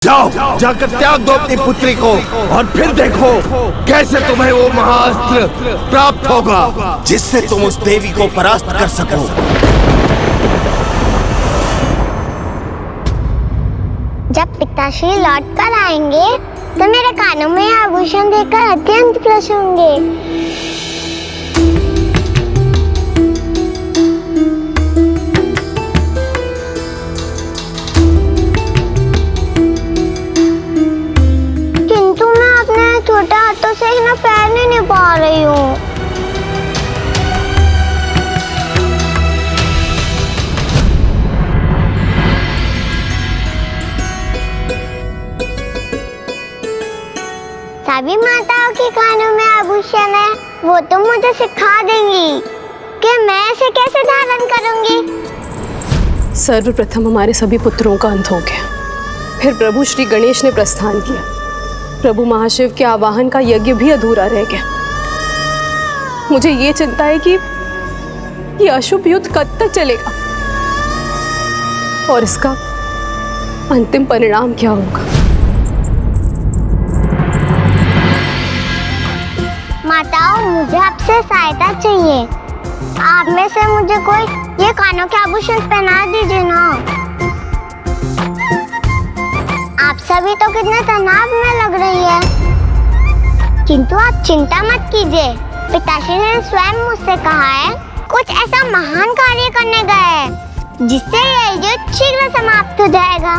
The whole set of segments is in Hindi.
जाओ, जाकर त्याग दो अपनी पुत्री को और फिर देखो कैसे तुम्हें वो महाअस्त्र प्राप्त होगा जिससे तुम उस देवी को परास्त कर सको। जब पिताश्री लौट कर आएंगे तो मेरे कानों में आभूषण देखकर अत्यंत प्रसन्न होंगे। किंतु मैं अपने छोटे हाथों से इन्हें पहन नहीं पा रही हूँ। सभी माताओं के कानों में आभूषण है, वो तो मुझे सिखा देंगी कि मैं इसे कैसे धारण करूंगी। सर्वप्रथम हमारे सभी पुत्रों का अंत हो गया, फिर प्रभु श्री गणेश ने प्रस्थान किया। प्रभु महाशिव के आवाहन का यज्ञ भी अधूरा रह गया। मुझे ये चिंता है कि ये अशुभ युद्ध कब तक चलेगा और इसका अंतिम परिणाम क्या होगा। माताओं, मुझे आपसे सहायता चाहिए। आप में से मुझे कोई ये कानों के आभूषण पहना दीजिए ना। आप सभी तो कितने तनाव में लग रही है, किंतु आप चिंता मत कीजिए। पिताश्री ने स्वयं मुझसे कहा है कुछ ऐसा महान कार्य करने गए हैं जिससे ये युद्ध शीघ्र समाप्त हो जाएगा।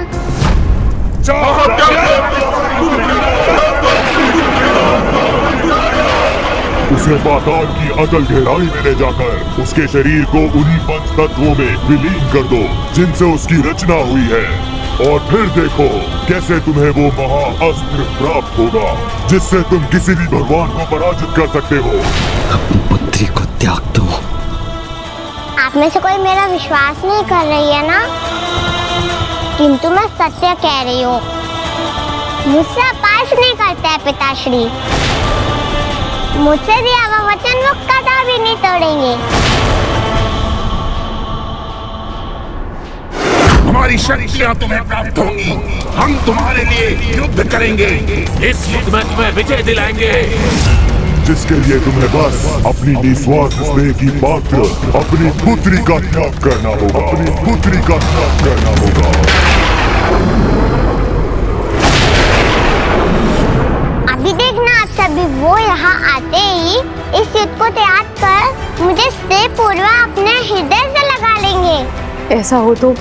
उसे पाताल की अतल गहराई में ले जाकर उसके शरीर को उन्हीं पंच तत्वों में विलीन कर दो जिनसे उसकी रचना हुई है, और फिर देखो कैसे तुम्हें वो महाअस्त्र प्राप्त होगा जिससे तुम किसी भी भगवान को पराजित कर सकते हो। अपनी पुत्री को त्याग दो। आप में से कोई मेरा विश्वास नहीं कर रही है ना, किंतु मैं सत्य कह रही हूँ। मुझसे अपास नहीं करते हैं पिताश्री। मुझसे दिया हुआ वचन वो कदापि नहीं तोड़ेंगे। हमारी शक्तियाँ तुम्हें प्राप्त होंगी। हम तुम्हारे लिए युद्ध करेंगे। इस युद्ध में तुम्हें विजय दिलाएंगे, जिसके लिए तुम्हें बस अपनी निस्वार्थ स्नेह की पात्र अपनी पुत्री का त्याग करना होगा। अपनी पुत्री का त्याग करना होगा। अभी देखना आप सभी, वो यहाँ आते ही इस युद्ध को त्याग कर मुझे स्नेह पूर्वक अपने हृदय से लगा लेंगे। ऐसा हो तो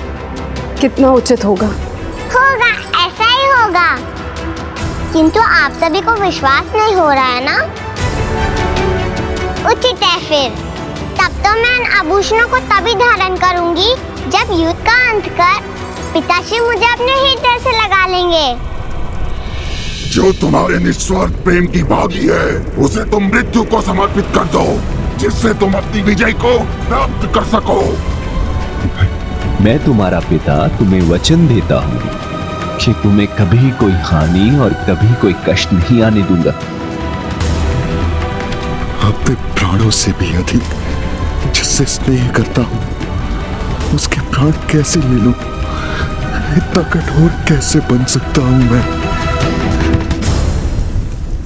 कितना उचित होगा। होगा, ऐसा ही होगा, किंतु आप सभी को विश्वास नहीं हो रहा है ना। उचित है फिर, तब तो मैं इन आभूषणों को तभी धारण करूंगी जब युद्ध का अंत कर पिताश्री मुझे अपने हृदय से लगा लेंगे। जो तुम्हारे निस्वार्थ प्रेम की भागी है उसे तुम मृत्यु को समर्पित कर दो, जिससे तुम अपनी विजय को प्राप्त कर सको। मैं तुम्हारा पिता तुम्हें वचन देता हूँ कि तुम्हें कभी कोई हानि और कभी कोई कष्ट नहीं आने दूंगा। अपने प्राणों से भी अधिक जिससे स्नेह करता हूँ उसके प्राण कैसे ले लूं? इतना कठोर कैसे बन सकता हूँ मैं?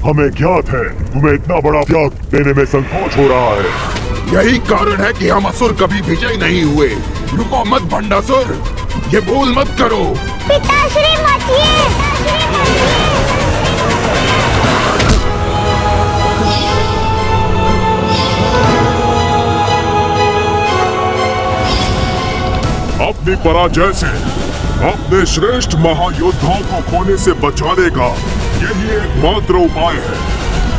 हमें ज्ञात है तुम्हें इतना बड़ा त्याग देने में संकोच हो रहा है। यही कारण है कि हम असुर कभी विजय नहीं हुए। रुको मत भंडासुर, ये भूल मत करो। पिताश्री मचिए। अपनी पराजय से अपने श्रेष्ठ महायोद्धाओं को खोने से बचाने का यही एकमात्र उपाय है।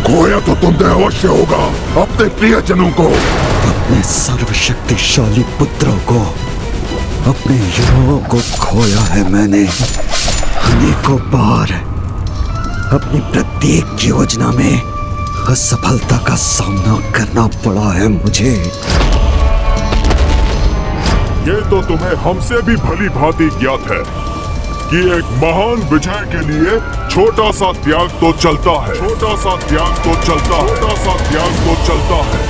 खोया तो तुमने अवश्य होगा अपने प्रियजनों को, अपने सर्वशक्तिशाली पुत्रों को, अपने युवाओं को खोया है मैंने अनेकों बार। अपनी प्रत्येक योजना में असफलता का सामना करना पड़ा है मुझे। ये तो तुम्हें हमसे भी भली भांति ज्ञात है कि एक महान विजय के लिए छोटा सा त्याग तो चलता है। छोटा सा त्याग तो चलता है। छोटा सा त्याग तो चलता है।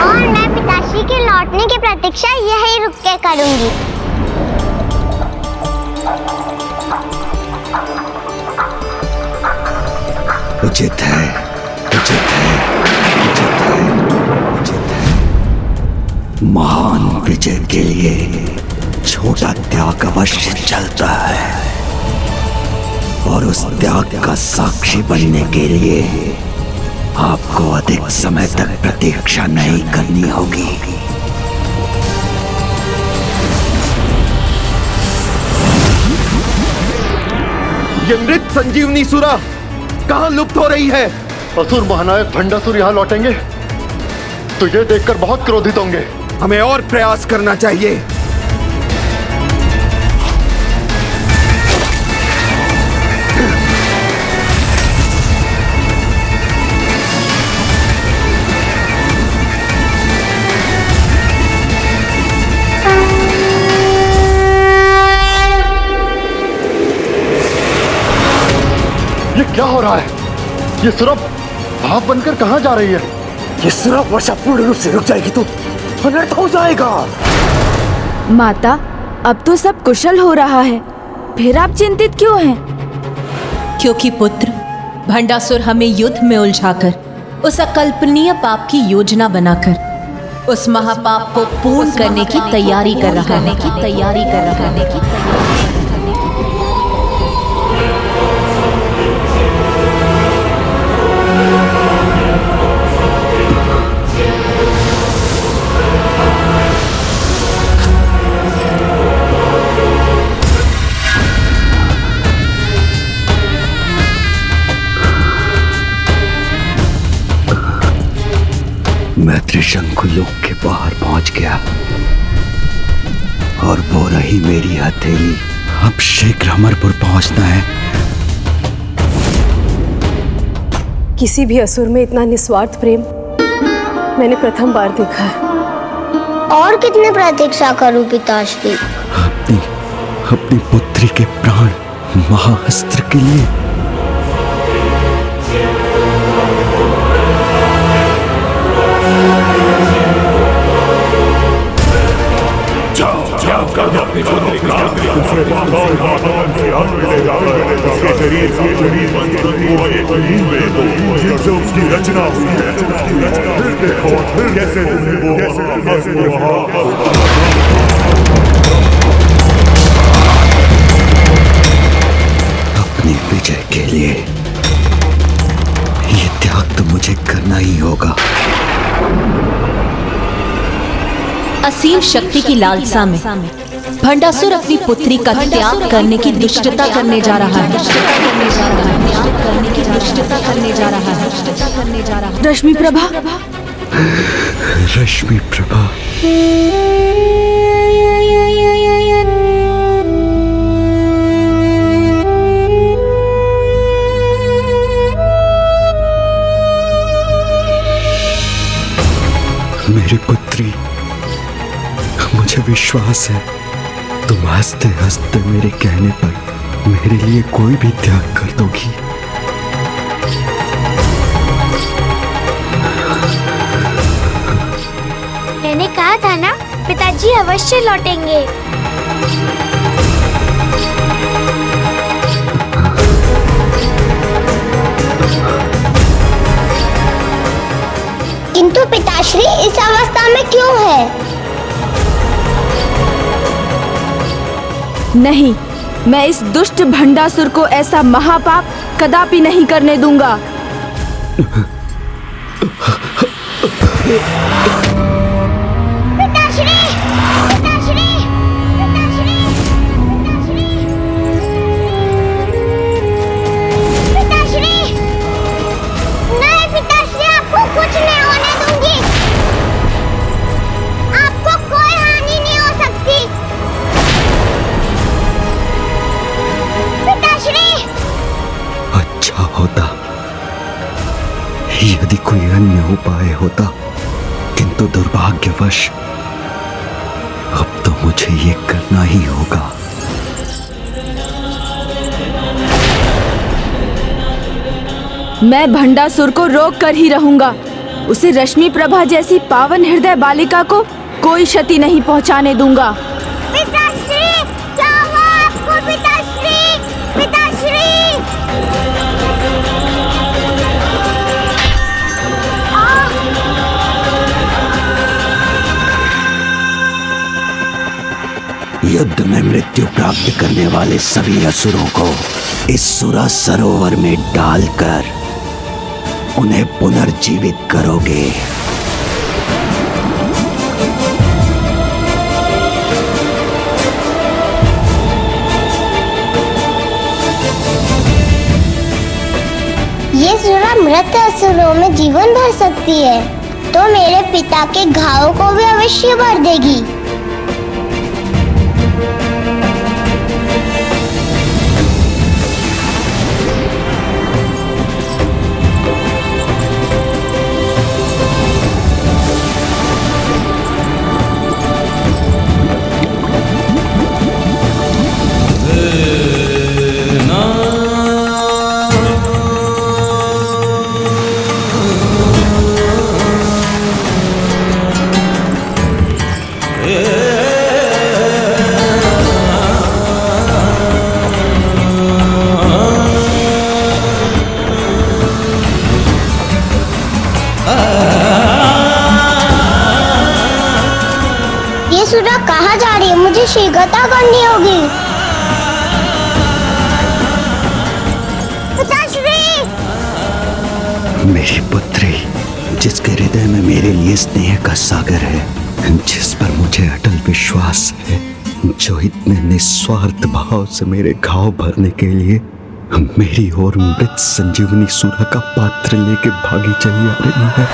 और मैं पिताश्री के लौटने की प्रतीक्षा यही रुक के करूंगी। उचित है, उचित है, उचित है, उचित है। महान विजय के लिए छोटा त्याग अवश्य चलता है, और उस त्याग का साक्षी बनने के लिए आपको अधिक समय तक प्रतीक्षा नहीं करनी होगी। ये मृत संजीवनी सुरा कहां लुप्त हो रही है? असुर महानायक भंडासुर यहाँ लौटेंगे तो ये देखकर बहुत क्रोधित होंगे। हमें और प्रयास करना चाहिए। ये क्या हो रहा है? ये सुरभ भाप बनकर कहाँ जा रही है? ये सुरभ वर्षा पूर्ण रूप से रुक जाएगी तो अनर्थ हो जाएगा। माता, अब तो सब कुशल हो रहा है, फिर आप चिंतित क्यों हैं? क्योंकि पुत्र, भंडासुर हमें युद्ध में उलझाकर उस अकल्पनीय पाप की योजना बनाकर उस महापाप को पूर्ण करने की तैयारी कर रहा है। मैं त्रिशंकु लोक के बाहर पहुंच गया और वो रही मेरी हथेली। अब शीघ्र अमरपुर पहुंचना है। किसी भी असुर में इतना निस्वार्थ प्रेम मैंने प्रथम बार देखा है। और कितने प्रतीक्षा करूं पिताश्री? अपनी पुत्री के प्राण महाअस्त्र के लिए। जिनसे उसकी रचना हुई है, फिर देखो कैसे अपनी विजय के लिए ये त्याग तो मुझे करना ही होगा। असीम शक्ति की लालसा में भंडासुर अपनी पुत्री का त्याग करने की दुष्टता करने जा रहा है। रश्मि प्रभा, रश्मि प्रभा, मेरी पुत्री, मुझे विश्वास है तुम हंसते हंसते मेरे कहने पर मेरे लिए कोई भी त्याग कर दोगी। मैंने कहा था ना, पिताजी अवश्य लौटेंगे। किंतु पिताश्री इस अवस्था में क्यों है? नहीं, मैं इस दुष्ट भंडासुर को ऐसा महापाप कदापि नहीं करने दूंगा। पिताश्री, पिताश्री, पिताश्री, पिताश्री, नहीं पिताश्री, आपको कुछ नहीं होने दूंगी। आपको कोई हानि नहीं हो सकती। पिताश्री, अच्छा होता यदि कोई अन्य उपाय होता, किंतु दुर्भाग्यवश अब तो मुझे ये करना ही होगा। मैं भंडासुर को रोक कर ही रहूंगा। उसे रश्मि प्रभा जैसी पावन हृदय बालिका को कोई क्षति नहीं पहुंचाने दूंगा। पिताश्री, क्या हुआ आपको? पिताश्री, पिताश्री। युद्ध में मृत्यु प्राप्त करने वाले सभी असुरों को इस सुरा सरोवर में डालकर उन्हें पुनर्जीवित करोगे। ये सुरा मृत असुरों में जीवन भर सकती है, तो मेरे पिता के घावों को भी अवश्य भर देगी। ये सुरा कहाँ जा रही है? मुझे शीघ्रता करनी होगी। पिताश्री! मेरी पुत्री, जिसके हृदय में मेरे लिए स्नेह का सागर है, जिस पर मुझे अटल विश्वास है, जो इतने निस्वार्थ भाव से मेरे घाव भरने के लिए मेरी ओर मृत संजीवनी सुरा का पात्र लेके भागी चली आ रही है,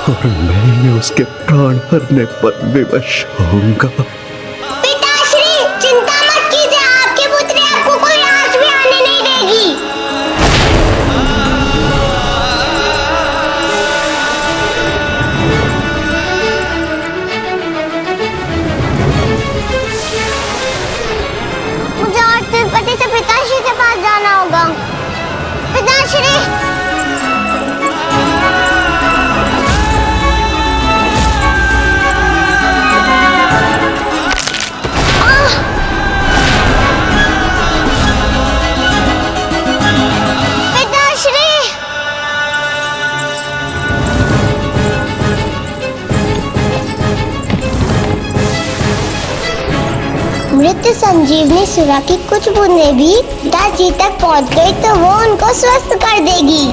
और मैं उसके प्राण हरने पर विवश होऊंगा। पिताश्री, चिंता मत कीजिए, आपकी पुत्री आपको कोई आस भी आने नहीं देगी। मुझे और तिरुपति से पिताश्री के पास जाना होगा। पिताश्री! मृत संजीवनी सुरा की कुछ बूंदें भी पिताजी तक पहुंच गई तो वो उनको स्वस्थ कर देगी।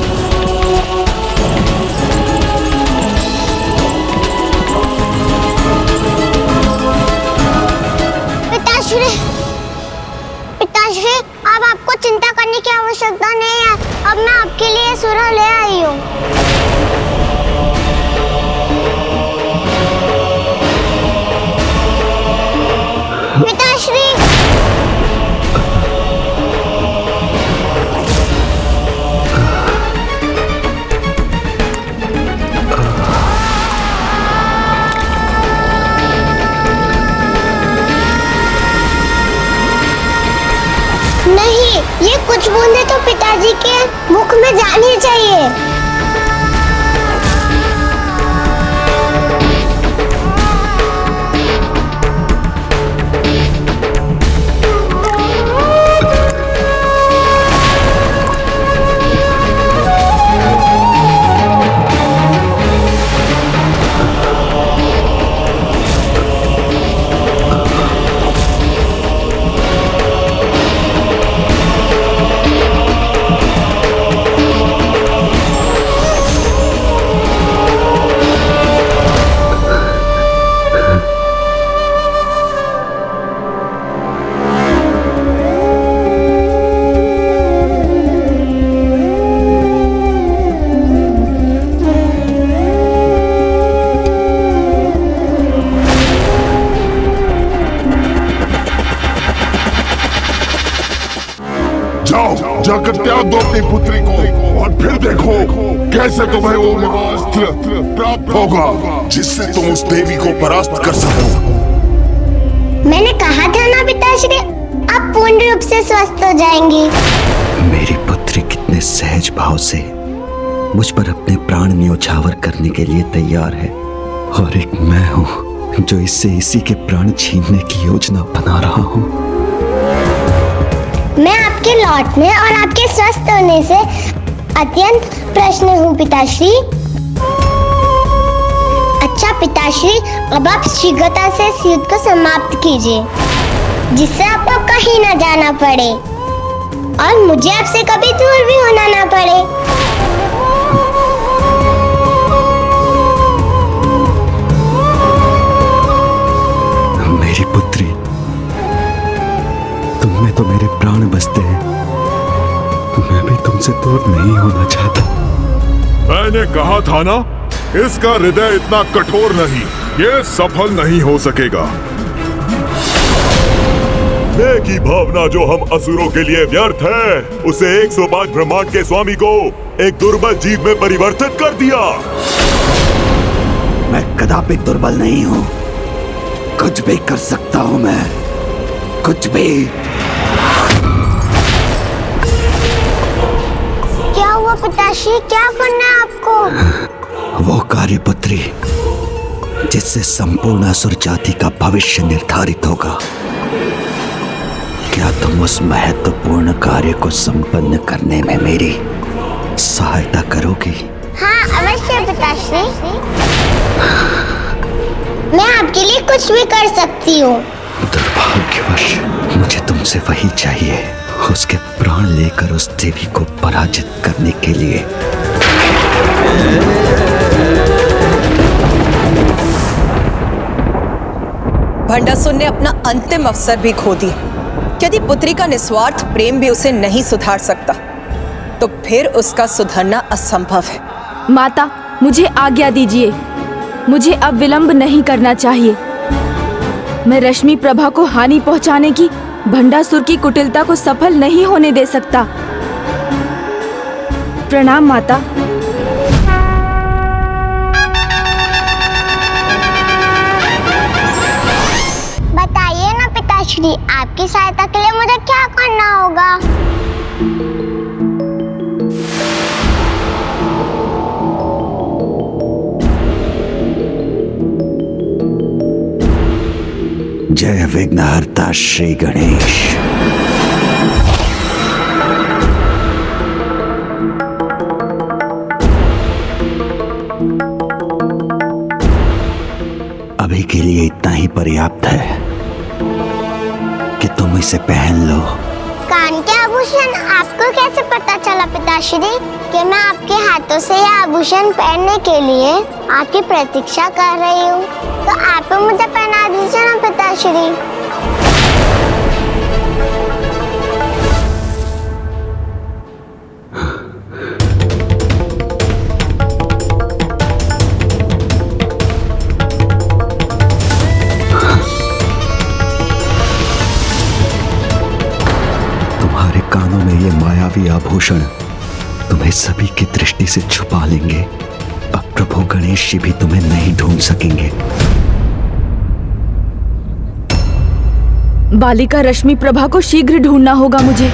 पिताश्री, पिताश्री, अब आपको चिंता करने की आवश्यकता नहीं है। अब मैं आपके लिए सुरा ले आई हूँ। पिताश्री! नहीं, ये कुछ बूंदे तो पिताजी के मुख में जानी चाहिए। जाकर त्याग दो अपनी पुत्री को और फिर देखो कैसे तुम्हें वो महाअस्त्र प्राप्त होगा जिससे तुम उस देवी को परास्त कर सको। मैंने कहा था ना पिताश्री, आप पूर्ण रूप से स्वस्थ हो जाएंगी। मेरी पुत्री कितने सहज भाव से मुझ पर अपने प्राण न्योछावर करने के लिए तैयार है, और एक मैं हूँ जो इससे इसी के प्राण छीनने की योजना बना रहा हूँ। मैं आपके लौटने और आपके स्वस्थ होने से अत्यंत प्रसन्न हूँ पिताश्री। अच्छा पिताश्री, अब आप शीघ्रता से इस युद्ध को समाप्त कीजिए, जिससे आपको कहीं न जाना पड़े और मुझे आपसे कभी दूर भी होना ना पड़े। मेरी पुत्री, तुम में तो मेरे प्राण बसते हैं। मैं भी तुमसे दूर नहीं होना चाहता। मैंने कहा था ना, इसका हृदय इतना कठोर नहीं, ये सफल नहीं हो सकेगा। मैं की भावना जो हम असुरों के लिए व्यर्थ है, उसे 105 ब्रह्मांड के स्वामी को एक दुर्बल जीव में परिवर्तित कर दिया। मैं कदापि दुर्बल नहीं हूँ। कुछ भी कर सकता हूँ मैं, कुछ भी। क्या हुआ पिताश्री, क्या करना है आपको? वो कार्य पुत्री जिससे संपूर्ण असुर जाति का भविष्य निर्धारित होगा। क्या तुम उस महत्वपूर्ण कार्य को संपन्न करने में मेरी सहायता करोगी? हाँ अवश्य पिताश्री, मैं आपके लिए कुछ भी कर सकती हूँ। दुर्भाग्यवश मुझे तुमसे वही चाहिए, उसके प्राण लेकर उस देवी को पराजित करने के लिए। भंडासुर ने अपना अंतिम अवसर भी खो दिया। यदि पुत्री का निस्वार्थ प्रेम भी उसे नहीं सुधार सकता, तो फिर उसका सुधरना असंभव है। माता, मुझे आज्ञा दीजिए। मुझे अब विलंब नहीं करना चाहिए। मैं रश्मि प्रभा को हानि पहुंचाने की भंडासुर की कुटिलता को सफल नहीं होने दे सकता। प्रणाम माता। बताइए ना पिताश्री, आपकी सहायता के लिए मुझे क्या करना होगा? जय विघ्नहर्ता श्री गणेश। अभी के लिए इतना ही पर्याप्त है कि तुम इसे पहन लो। कान के आभूषण आपको कैसे पता चला पिताश्री कि मैं आपके हाथों से यह आभूषण पहनने के लिए आपकी प्रतीक्षा कर रही हूँ? तो आप मुझे पहना दीजिए ना पिताश्री। तुम्हारे कानों में ये मायावी आभूषण तुम्हें सभी की दृष्टि से छुपा लेंगे। अब प्रभु गणेश जी भी तुम्हें नहीं ढूंढ सकेंगे। बालिका रश्मि प्रभा को शीघ्र ढूंढना होगा मुझे।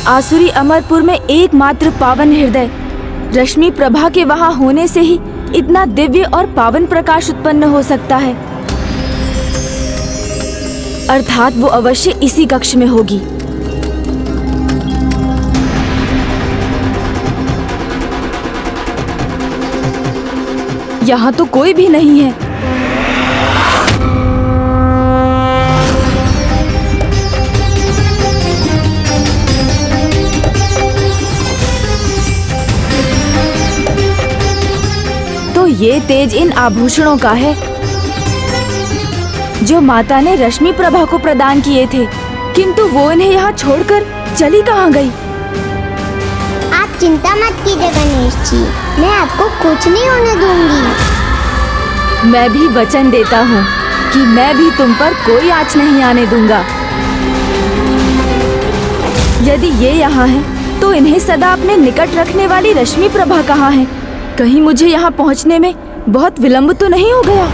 आसुरी अमरपुर में एकमात्र पावन हृदय रश्मि प्रभा के वहां होने से ही इतना दिव्य और पावन प्रकाश उत्पन्न हो सकता है। अर्थात वो अवश्य इसी कक्ष में होगी। यहाँ तो कोई भी नहीं है। तो ये तेज इन आभूषणों का है जो माता ने रश्मि प्रभा को प्रदान किए थे, किंतु वो इन्हें यहाँ छोड़कर चली कहाँ गई? आप चिंता मत कीजिए गणेश जी, मैं आपको कुछ नहीं होने दूंगी। मैं भी वचन देता हूँ कि मैं भी तुम पर कोई आँच नहीं आने दूंगा। यदि ये यहाँ हैं, तो इन्हें सदा अपने निकट रखने वाली रश्मि प्रभा कहाँ है? कहीं मुझे यहाँ पहुँचने में बहुत विलंब तो नहीं हो गया?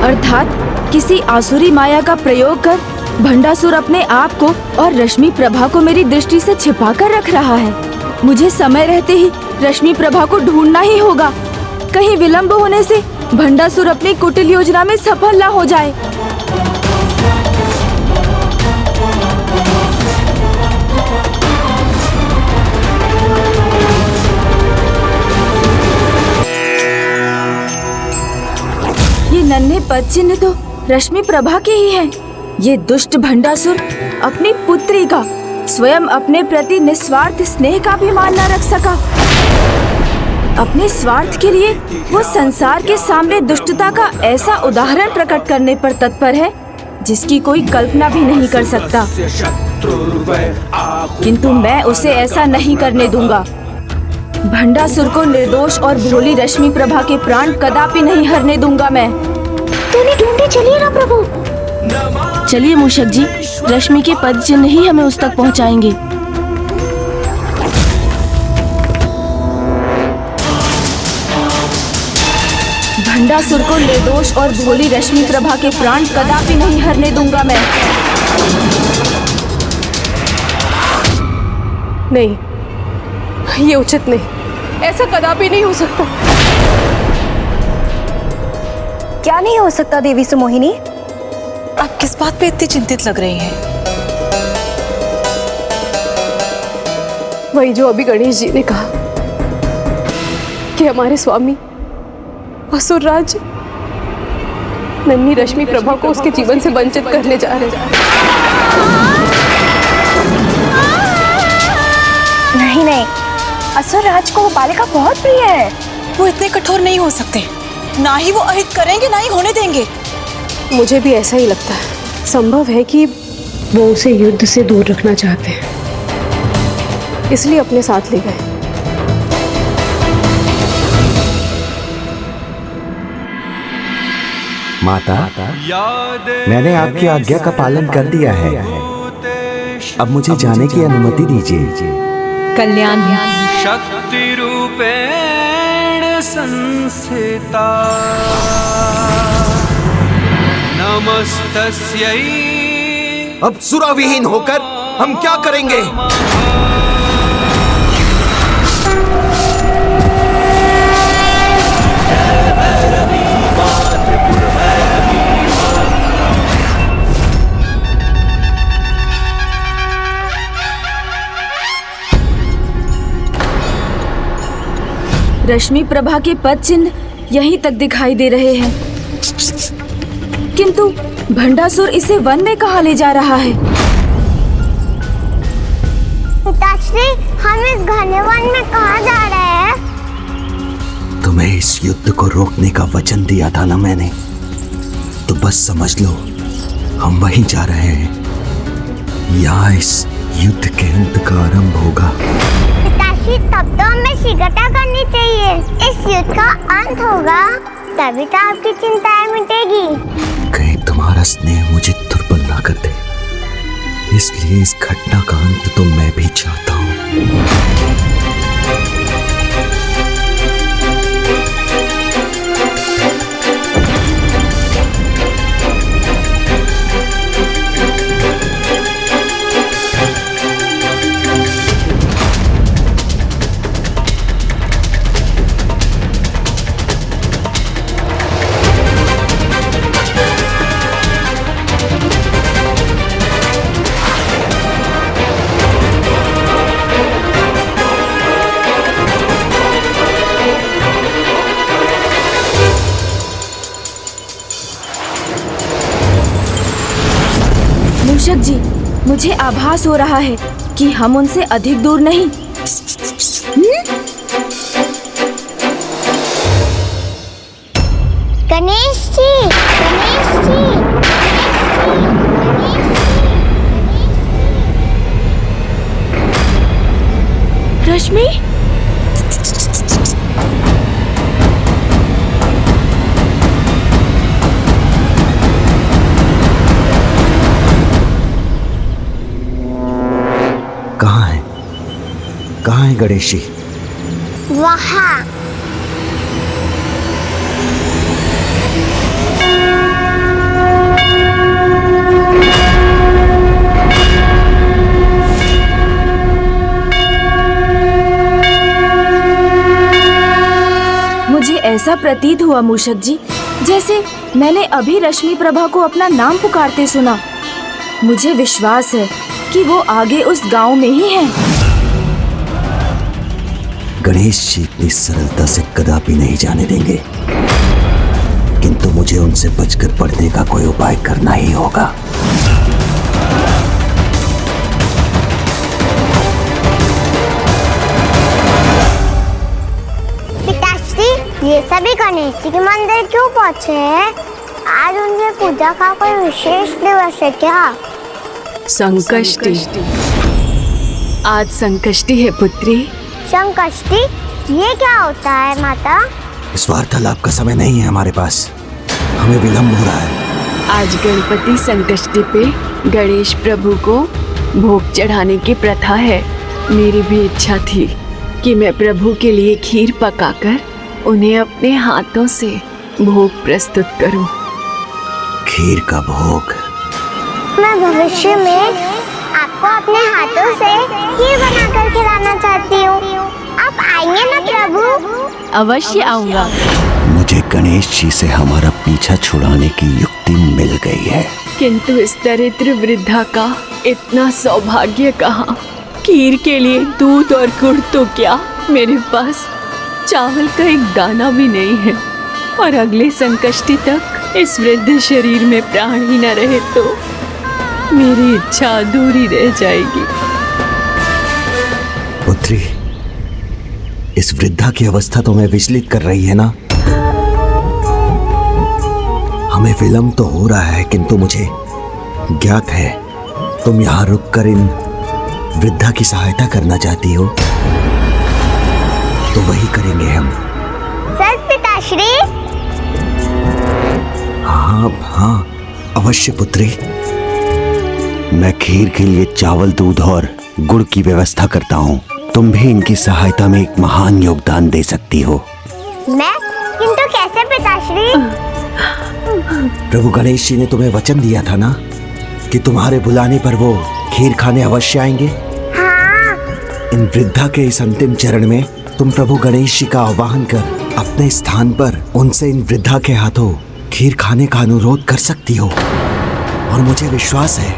अर्थात किसी आसुरी माया का प्रयोग कर भंडासुर अपने आप को और रश्मि प्रभा को मेरी दृष्टि से छिपा कर रख रहा है। मुझे समय रहते ही रश्मि प्रभा को ढूंढना ही होगा। कहीं विलंब होने से भंडासुर अपनी कुटिल योजना में सफल ना हो जाए। ये नन्हे पद चिन्ह तो रश्मि प्रभा के ही हैं। ये दुष्ट भंडासुर अपनी पुत्री का, स्वयं अपने प्रति निस्वार्थ स्नेह का भी मान न रख सका। अपने स्वार्थ के लिए वो संसार के सामने दुष्टता का ऐसा उदाहरण प्रकट करने पर तत्पर है जिसकी कोई कल्पना भी नहीं कर सकता। किंतु मैं उसे ऐसा नहीं करने दूंगा। भंडासुर को निर्दोष और भोली रश्मि प्रभा के प्राण कदापि नहीं हरने दूंगा मैं। तूने ढूंढे चलिए ना प्रभु। चलिए मूषक जी, रश्मि के पद चिन्ह ही हमें उस तक पहुंचाएंगे। भंडासुर को निर्दोष और भोली रश्मि प्रभा के प्राण कदापि नहीं हरने दूंगा मैं। नहीं, ये उचित नहीं, ऐसा कदापि नहीं हो सकता। क्या नहीं हो सकता देवी सुमोहिनी? आप किस बात पे इतनी चिंतित लग रही हैं? वही जो अभी गणेश जी ने कहा कि हमारे स्वामी असुरराज नन्ही रश्मि प्रभा को उसके जीवन से वंचित करने जा रहे हैं। नहीं नहीं, असुरराज को वो बालिका बहुत प्रिय है। वो इतने कठोर नहीं हो सकते। ना ही वो अहित करेंगे, ना ही होने देंगे। मुझे भी ऐसा ही लगता है। संभव है कि वो उसे युद्ध से दूर रखना चाहते हैं, इसलिए अपने साथ ले गए। माता, मैंने आपकी आज्ञा का पालन कर दिया है। अब मुझे जाने की अनुमति दीजिए। कल्याण शक्ति रूपेण संस्थिता नमस्तस्यै। अब सुराविहीन होकर हम क्या करेंगे? रश्मि प्रभा के पद चिन्ह यहीं तक दिखाई दे रहे हैं, किंतु भंडासुर इसे वन में कहाँ ले जा रहा है? पिताश्री, हम इस घने वन में कहाँ जा रहे हैं? तुम्हें इस युद्ध को रोकने का वचन दिया था ना मैंने, तो बस समझ लो हम वहीं जा रहे हैं। यहाँ इस युद्ध के अंत का आरंभ होगा। पिताश्री, तब तो हमें शीघ्रता करनी चाहिए। इस युद्ध का अंत होगा, तभी तो आपकी चिंताएं मिटेगी। कहीं तुम्हारा स्नेह मुझे दुर्बल ना कर दे, इसलिए इस घटना का अंत तो मैं भी चाहता हूँ। मूषक जी, मुझे आभास हो रहा है कि हम उनसे अधिक दूर नहीं। गणेश जी, गणेश जी, रश्मि, कहाँ है गणेश जी? वहाँ। ऐसा प्रतीत हुआ मूषक जी, जैसे मैंने अभी रश्मि प्रभा को अपना नाम पुकारते सुना। मुझे विश्वास है कि वो आगे उस गांव में ही हैं। गणेश जी इतनी सरलता से कदापि नहीं जाने देंगे, किंतु मुझे उनसे बचकर पढ़ने का कोई उपाय करना ही होगा। ये सभी गणेश जी के मंदिर क्यों पहुँचे हैं? आज उनकी पूजा का कोई विशेष दिवस है क्या? संकष्टी। आज संकष्टी है पुत्री। संकष्टी? ये क्या होता है माता? इस वार्तालाप का समय नहीं है हमारे पास, हमें विलम्ब हो रहा है। आज गणपति संकष्टी पे गणेश प्रभु को भोग चढ़ाने की प्रथा है। मेरी भी इच्छा थी कि मैं प्रभु के लिए खीर पकाकर उन्हें अपने हाथों से भोग प्रस्तुत करूं। खीर का भोग? मैं भविष्य में आपको अपने हाथों से खीर बनाकर खिलाना चाहती हूँ। आप आएंगे ना प्रभु? अवश्य आऊंगा। मुझे गणेश जी से हमारा पीछा छुड़ाने की युक्ति मिल गई है, किंतु इस दरिद्र वृद्धा का इतना सौभाग्य कहाँ। खीर के लिए दूध और गुड़ तो क्या, मेरे पास चावल का एक दाना भी नहीं है। और अगले संकष्टी तक इस वृद्ध शरीर में प्राण ही न रहे तो मेरी इच्छा अधूरी रह जाएगी। पुत्री, इस वृद्धा की अवस्था तो मैं विचलित कर रही है ना। हमें विलंब तो हो रहा है, किंतु मुझे ज्ञात है तुम यहाँ रुककर इन वृद्धा की सहायता करना चाहती हो, तो वही करेंगे हम। सर पिताश्री? हाँ, अवश्य पुत्री। मैं खीर के लिए चावल, दूध और गुड़ की व्यवस्था करता हूँ। तुम भी इनकी सहायता में एक महान योगदान दे सकती हो। मैं? किंतु कैसे पिताश्री? प्रभु गणेश जी ने तुम्हें वचन दिया था ना कि तुम्हारे बुलाने पर वो खीर खाने अवश्य आएंगे। हाँ। इन वृद्धा के इस अंतिम चरण में तुम प्रभु गणेश जी का आह्वान कर अपने स्थान पर उनसे इन वृद्धा के हाथों खीर खाने का अनुरोध कर सकती हो। और मुझे विश्वास है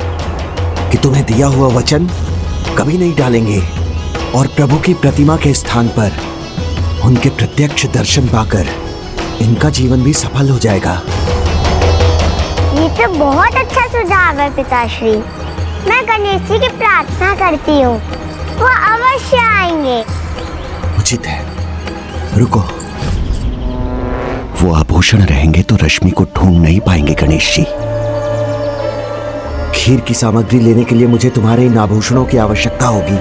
कि तुम्हें दिया हुआ वचन कभी नहीं टालेंगे और प्रभु की प्रतिमा के स्थान पर उनके प्रत्यक्ष दर्शन पाकर इनका जीवन भी सफल हो जाएगा। ये तो बहुत अच्छा सुझाव है पिताश्री। मैं गणेश जी की प्रार्थना करती हूँ, वो अवश्य आएंगे। उचित है, रुको। वो आभूषण रहेंगे तो रश्मि को ढूंढ नहीं पाएंगे गणेश जी। खीर की सामग्री लेने के लिए मुझे तुम्हारे इन आभूषणों की आवश्यकता होगी।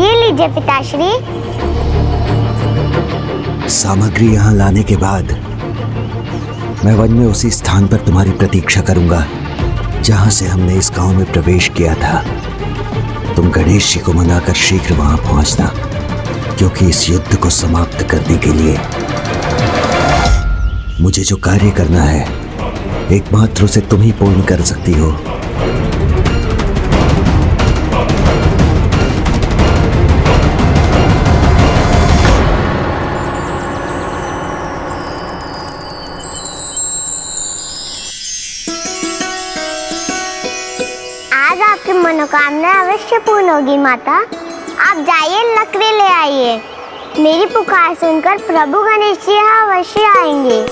ये लीजिए पिताश्री। सामग्री यहाँ लाने के बाद मैं वन में उसी स्थान पर तुम्हारी प्रतीक्षा करूंगा जहां से हमने इस गांव में प्रवेश किया था। तुम गणेश जी को मनाकर शीघ्र वहां पहुंचना, क्योंकि इस युद्ध को समाप्त करने के लिए मुझे जो कार्य करना है एकमात्र उसे तुम ही पूर्ण कर सकती हो। आज आपकी मनोकामना अवश्य पूर्ण होगी माता। आप जाइए, लकड़ी ले आइए। मेरी पुकार सुनकर प्रभु गणेश जी यहाँ अवश्य आएंगे।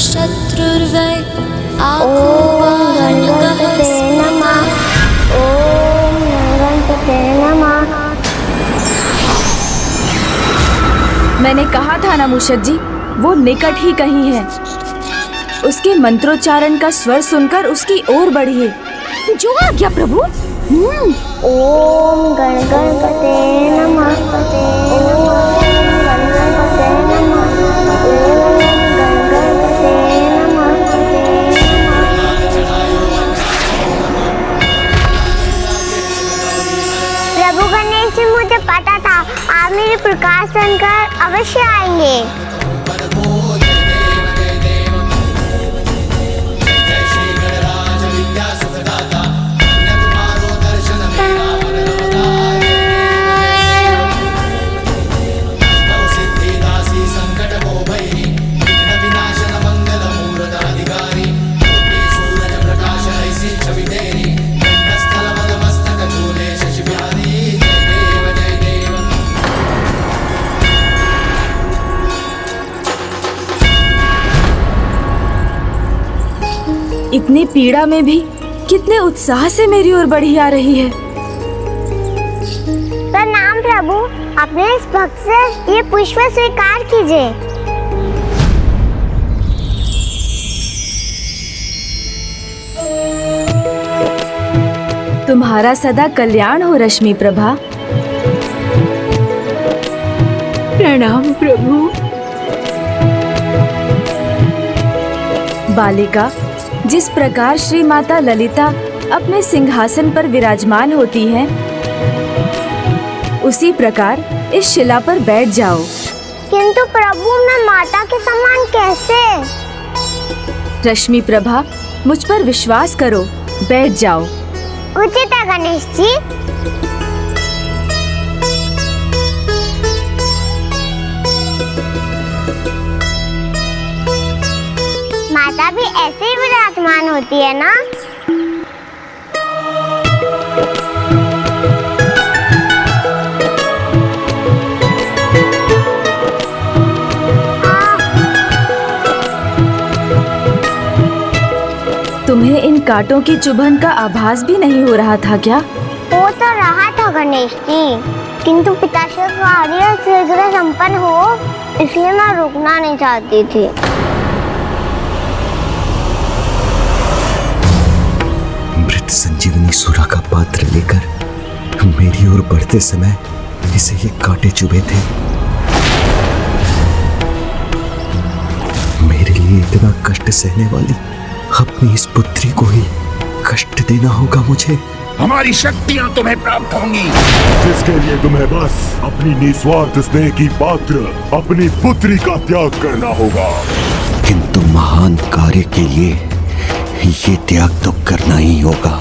शत्रुर्वै आकुवाहनगः स्मृतः। ओम गणपते नमः। मैंने कहा था ना मूषक जी, वो निकट ही कहीं है। उसके मंत्रोच्चारण का स्वर सुनकर उसकी ओर बढ़िए। जो आज्ञा प्रभु। ओम गणपते नमः। गणेश जी, मुझे पता था आप मेरी प्रकाशन कर अवश्य आएंगे। इतनी पीड़ा में भी कितने उत्साह से मेरी ओर बढ़ी आ रही है। प्रणाम प्रभु, अपने इस भक्त से ये पुष्प स्वीकार कीजिए। तुम्हारा सदा कल्याण हो रश्मि प्रभा। प्रणाम प्रभु। बालिका, जिस प्रकार श्री माता ललिता अपने सिंहासन पर विराजमान होती हैं, उसी प्रकार इस शिला पर बैठ जाओ। किंतु प्रभु, मैं माता के समान कैसे? रश्मि प्रभा, मुझ पर विश्वास करो, बैठ जाओ। उचित है गणेश जी। माता भी ऐसे ही विराजमान होती है ना? तुम्हें इन कांटों की चुभन का आभास भी नहीं हो रहा था क्या? हो तो रहा था गणेश जी, किंतु पिताश्री का कार्य शीघ्र संपन्न हो, इसलिए मैं रुकना नहीं चाहती थी। मृत संजीवनी सुरा का पात्र लेकर मेरी ओर बढ़ते समय इसे ये कांटे चुभे थे। मेरे लिए इतना कष्ट सहने वाली अपनी इस पुत्री को ही कष्ट देना होगा मुझे। हमारी शक्तियां तुम्हें प्राप्त होंगी, जिसके लिए तुम्हें बस अपनी निस्वार्थ स्नेह की पात्र अपनी पुत्री का त्याग करना होगा। किंतु महान कार्य के लिए ये त्याग तो करना ही होगा।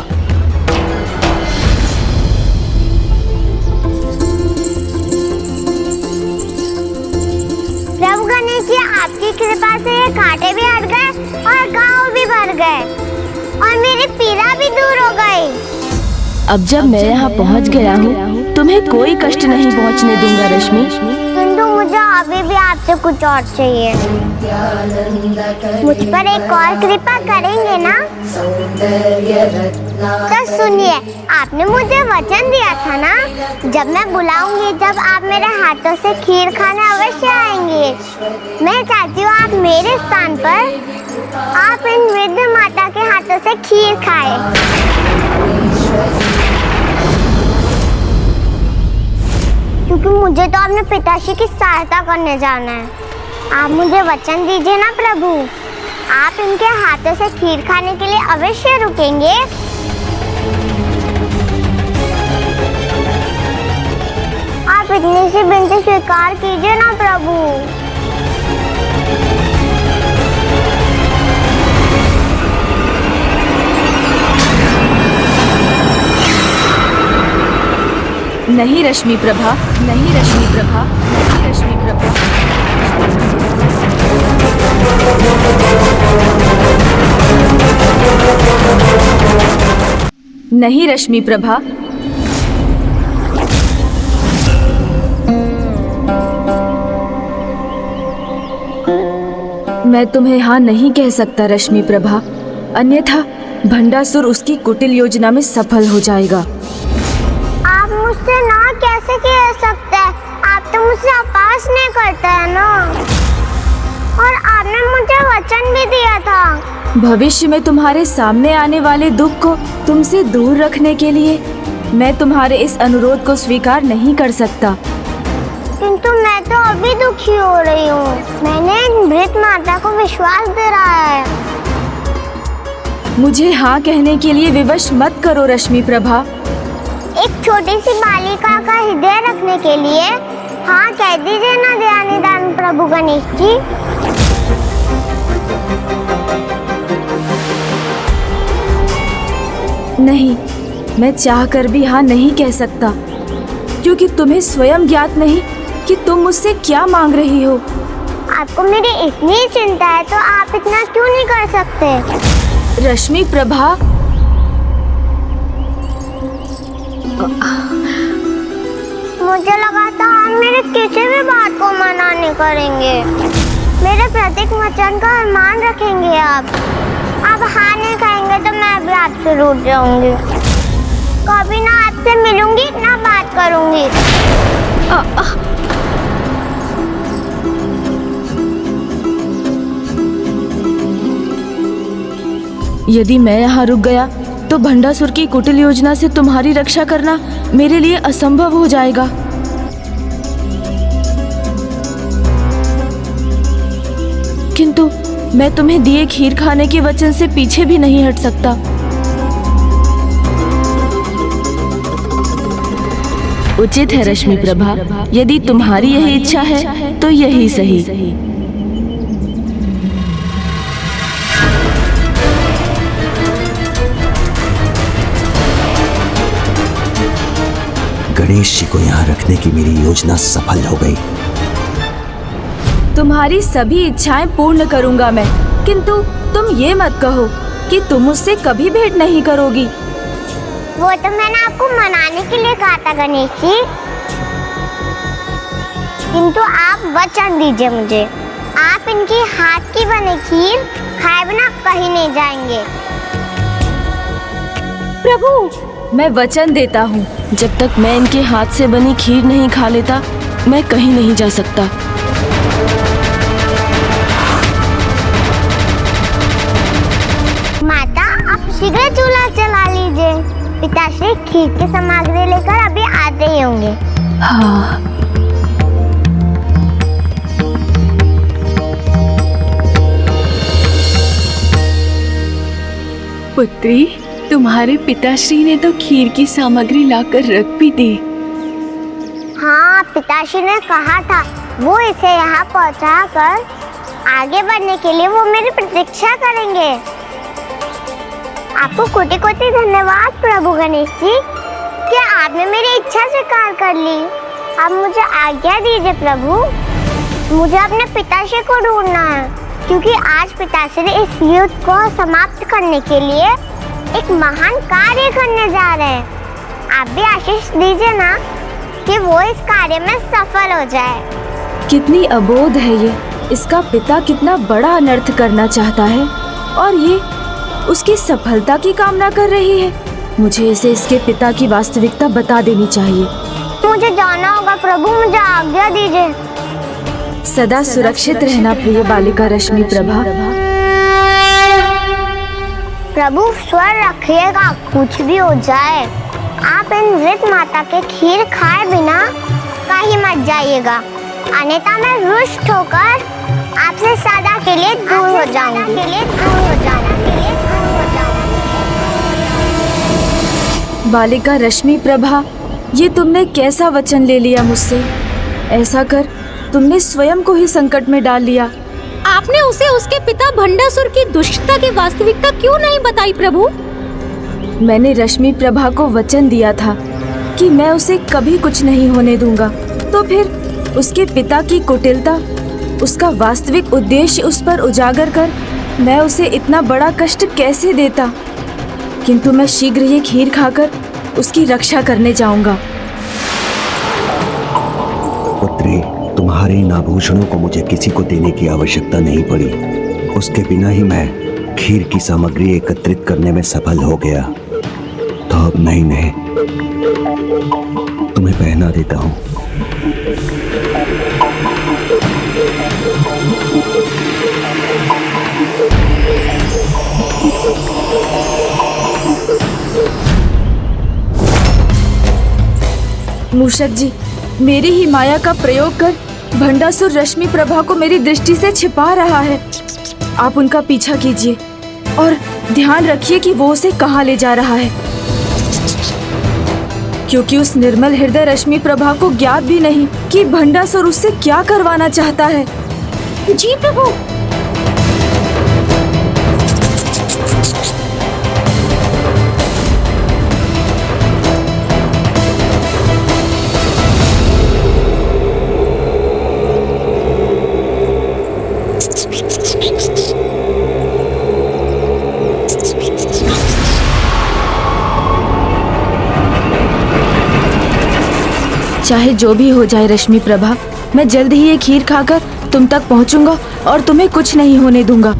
प्रभु गणेश जी, आपकी कृपा से ये कांटे भी हट गए और घाव भी भर गए और मेरी पीड़ा भी दूर हो गई। अब जब मैं यहाँ पहुँच गया हूँ, तुम्हें कोई कष्ट नहीं पहुँचने दूंगा रश्मि। किंतु मुझे अभी भी आपसे कुछ और चाहिए। मुझ पर एक और कृपा करेंगे ना? तो सुनिए, आपने मुझे वचन दिया था ना, जब मैं बुलाऊंगी, जब आप मेरे हाथों से खीर खाने अवश्य आएंगे। मैं चाहती हूँ आप मेरे स्थान पर आप इन वृद्ध माता के हाथों से खीर खाएं। क्योंकि मुझे तो अपने पिताश्री की सहायता करने जाना है। आप मुझे वचन दीजिए ना प्रभु, आप इनके हाथों से खीर खाने के लिए अवश्य रुकेंगे। आप इतनी सी विनती स्वीकार कीजिए ना प्रभु। नहीं रश्मि प्रभा, नहीं रश्मि प्रभा, नहीं रश्मि प्रभा। नहीं रश्मि प्रभा। मैं तुम्हें हाँ नहीं कह सकता रश्मि प्रभा, अन्यथा भंडासुर उसकी कुटिल योजना में सफल हो जाएगा। आप मुझसे ना कैसे कह सकते हैं? आप तो मुझसे अपास नहीं करते हैं ना, और आपने मुझे वचन भी दिया था। भविष्य में तुम्हारे सामने आने वाले दुख को तुमसे दूर रखने के लिए मैं तुम्हारे इस अनुरोध को स्वीकार नहीं कर सकता। किंतु मैं तो अभी दुखी हो रही हूँ। मैंने मृत माता को विश्वास दिलाया है। मुझे हाँ कहने के लिए विवश मत करो रश्मि प्रभा। एक छोटी सी बालिका का हृदय रखने के लिए हाँ कह दीजिए ना दयानिधान प्रभु गणेश जी। नहीं, मैं चाहकर भी हाँ नहीं कह सकता, क्योंकि तुम्हें स्वयं ज्ञात नहीं कि तुम मुझसे क्या मांग रही हो। आपको मेरी इतनी चिंता है तो आप इतना क्यों नहीं कर सकते? रश्मि प्रभा, मुझे लगा था आप मेरे किसी भी बात को मना नहीं करेंगे, मेरे प्रत्येक वचन का मान रखेंगे। आप हाँ नहीं कहेंगे तो मैं भी आपसे रूठ जाऊंगी, कभी ना आपसे मिलूंगी ना बात करूंगी। यदि मैं यहाँ रुक गया तो भंडासुर की कुटिल योजना से तुम्हारी रक्षा करना मेरे लिए असंभव हो जाएगा। किंतु मैं तुम्हें दिए खीर खाने के वचन से पीछे भी नहीं हट सकता। उचित है रश्मि प्रभा, यदि तुम्हारी यही इच्छा है तो यही सही। गणेश जी को यहाँ रखने की मेरी योजना सफल हो गई। तुम्हारी सभी इच्छाएं पूर्ण करूंगा मैं, किंतु तुम ये मत कहो कि तुम मुझसे कभी भेंट नहीं करोगी। वो तो मैंने आपको मनाने के लिए कहा था गणेश जी, किंतु आप वचन दीजिए मुझे, आप इनकी हाथ की बनी खीर खाए बिना कहीं नहीं जाएंगे। प्रभु, मैं वचन देता हूँ, जब तक मैं इनके हाथ से बनी खीर नहीं खा लेता मैं कहीं नहीं जा सकता। माता, आप शीघ्र चूल्हा चला लीजिए, पिताश्री खीर की सामग्री लेकर अभी आते ही होंगे। हाँ। पुत्री, तुम्हारे पिताश्री ने तो खीर की सामग्री लाकर रख भी दी। हाँ, पिताश्री ने कहा था वो इसे यहाँ पहुँचा कर आगे बढ़ने के लिए वो मेरी प्रतीक्षा करेंगे। आपको कोटि कोटि धन्यवाद प्रभु गणेश जी कि आपने मेरी इच्छा स्वीकार कर ली। अब मुझे आज्ञा दीजिए प्रभु, मुझे अपने पिताश्री को ढूंढना है, क्योंकि आज पिताश्री इस युद्ध को समाप्त करने के लिए एक महान कार्य करने जा रहे हैं। आप भी आशीष दीजिए ना कि वो इस कार्य में सफल हो जाए। कितनी अबोध है ये, इसका पिता कितना बड़ा अनर्थ करना चाहता है और ये उसकी सफलता की कामना कर रही है। मुझे इसे इसके पिता की वास्तविकता बता देनी चाहिए। मुझे जाना होगा प्रभु, मुझे आज्ञा दीजिए। सदा सुरक्षित रहना प्रिय बालिका रश्मि प्रभा। प्रभु स्वर रखिएगा, कुछ भी हो जाए आप इन वृद्ध माता के खीर खाए बिना कहीं मत जाइएगा, अन्यथा मैं रुष्ट होकर आपसे सदा के लिए दूर हो जाऊंगी। बालिका रश्मि प्रभा, ये तुमने कैसा वचन ले लिया मुझसे? ऐसा कर तुमने स्वयं को ही संकट में डाल लिया। आपने उसे उसके पिता भंडासुर की दुष्टता की वास्तविकता क्यों नहीं बताई प्रभु? मैंने रश्मि प्रभा को वचन दिया था कि मैं उसे कभी कुछ नहीं होने दूंगा, तो फिर उसके पिता की कुटिलता, उसका वास्तविक उद्देश्य उस पर उजागर कर मैं उसे इतना बड़ा कष्ट कैसे देता। किंतु मैं शीघ्र ये खीर खाकर उसकी रक्षा करने जाऊंगा। पुत्री, तुम्हारे इन आभूषणों को मुझे किसी को देने की आवश्यकता नहीं पड़ी। उसके बिना ही मैं खीर की सामग्री एकत्रित करने में सफल हो गया। तो अब मैं इन्हें तुम्हें पहना देता हूँ। मूषक जी, मेरी ही माया का प्रयोग कर भंडासुर रश्मि प्रभा को मेरी दृष्टि से छिपा रहा है। आप उनका पीछा कीजिए और ध्यान रखिए कि वो उसे कहाँ ले जा रहा है। क्योंकि उस निर्मल हृदय रश्मि प्रभा को ज्ञात भी नहीं कि भंडासुर उससे क्या करवाना चाहता है। जी प्रभु। चाहे जो भी हो जाए रश्मि प्रभा, मैं जल्द ही ये खीर खाकर तुम तक पहुंचूंगा और तुम्हें कुछ नहीं होने दूंगा।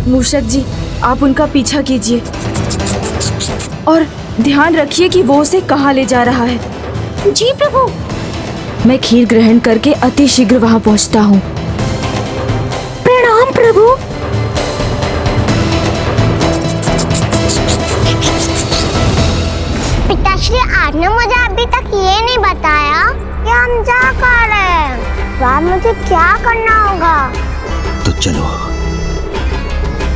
मूषक जी, आप उनका पीछा कीजिए और ध्यान रखिए कि वो उसे कहाँ ले जा रहा है। जी प्रभु। मैं खीर ग्रहण करके अति शीघ्र वहाँ पहुँचता हूँ। प्रणाम प्रभु। पिताश्री, आपने मुझे अभी तक ये नहीं बताया कि हम जा कहाँ रहे हैं। वहाँ मुझे क्या करना होगा? तो चलो,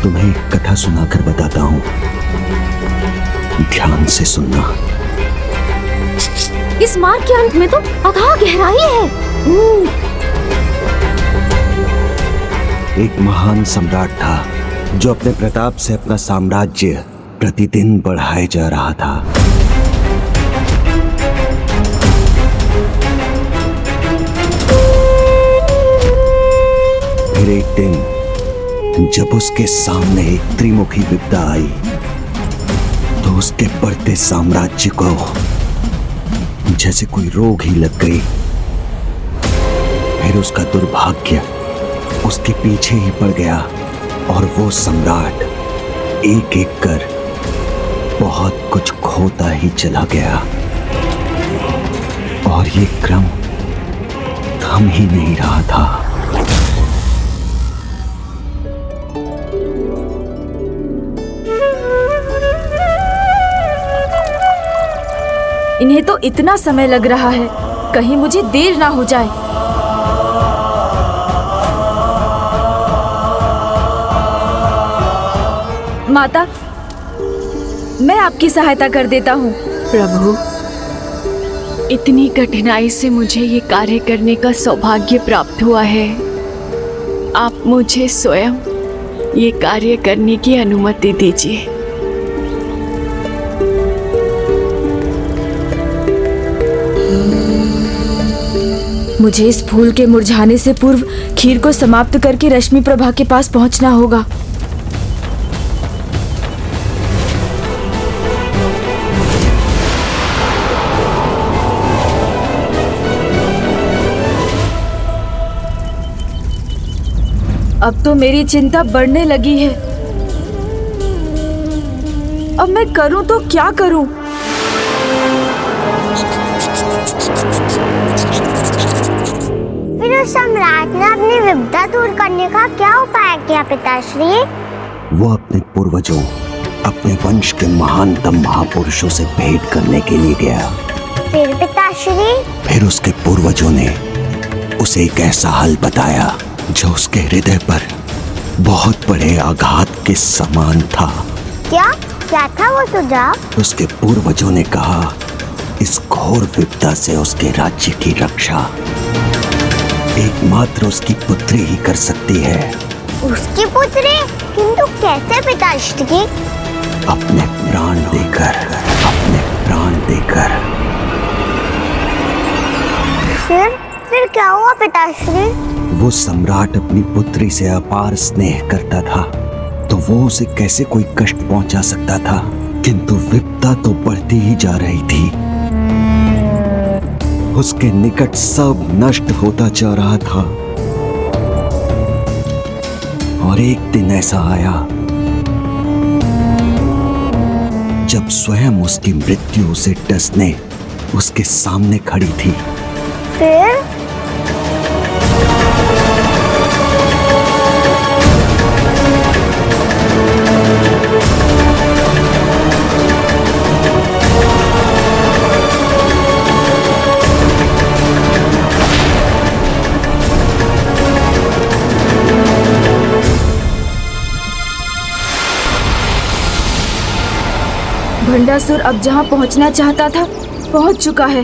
तुम्हें एक कथा सुनाकर बताता हूँ, ध्यान से सुनना। इस मार्ग के अंत में तो अथाह गहराई है। एक महान सम्राट था जो अपने प्रताप से अपना साम्राज्य प्रतिदिन बढ़ाए जा रहा था। फिर एक दिन जब उसके सामने एक त्रिमुखी विपदा आई तो उसके बढ़ते साम्राज्य को जैसे कोई रोग ही लग गई। फिर उसका दुर्भाग्य उसके पीछे ही पड़ गया और वो सम्राट एक एक कर बहुत कुछ खोता ही चला गया और ये क्रम थम ही नहीं रहा था। इन्हें तो इतना समय लग रहा है, कहीं मुझे देर ना हो जाए। माता, मैं आपकी सहायता कर देता हूँ। प्रभु, इतनी कठिनाई से मुझे ये कार्य करने का सौभाग्य प्राप्त हुआ है। आप मुझे स्वयं ये कार्य करने की अनुमति दीजिए। मुझे इस फूल के मुरझाने से पूर्व खीर को समाप्त करके रश्मि प्रभा के पास पहुंचना होगा। अब तो मेरी चिंता बढ़ने लगी है। अब मैं करूं तो क्या करूं? फिर उस सम्राट ने अपनी विपदा दूर करने का क्या उपाय किया पिताश्री? वो अपने पूर्वजों, अपने वंश के महानतम महापुरुषों से भेंट करने के लिए गया। फिर पिताश्री? फिर उसके पूर्वजों ने उसे एक ऐसा हल बताया जो उसके हृदय पर बहुत बड़े आघात के समान था। क्या था वो सुझाव? उसके पूर्वजों ने कहा, इस घोर विपदा से उसके राज्य की रक्षा एकमात्र उसकी पुत्री ही कर सकती है। उसकी पुत्री? किंतु कैसे पिताश्री? अपने प्राण देकर, अपने प्राण देकर। फिर क्या हुआ पिताश्री? वो सम्राट अपनी पुत्री से अपार स्नेह करता था, तो वो उसे कैसे कोई कष्ट पहुंचा सकता था। किंतु विपदा तो बढ़ती ही जा रही थी। उसके निकट सब नष्ट होता जा रहा था। और एक दिन ऐसा आया जब स्वयं उसकी मृत्यु उसे डसने उसके सामने खड़ी थी। फिर? भंडासुर अब जहाँ पहुँचना चाहता था पहुंच चुका है।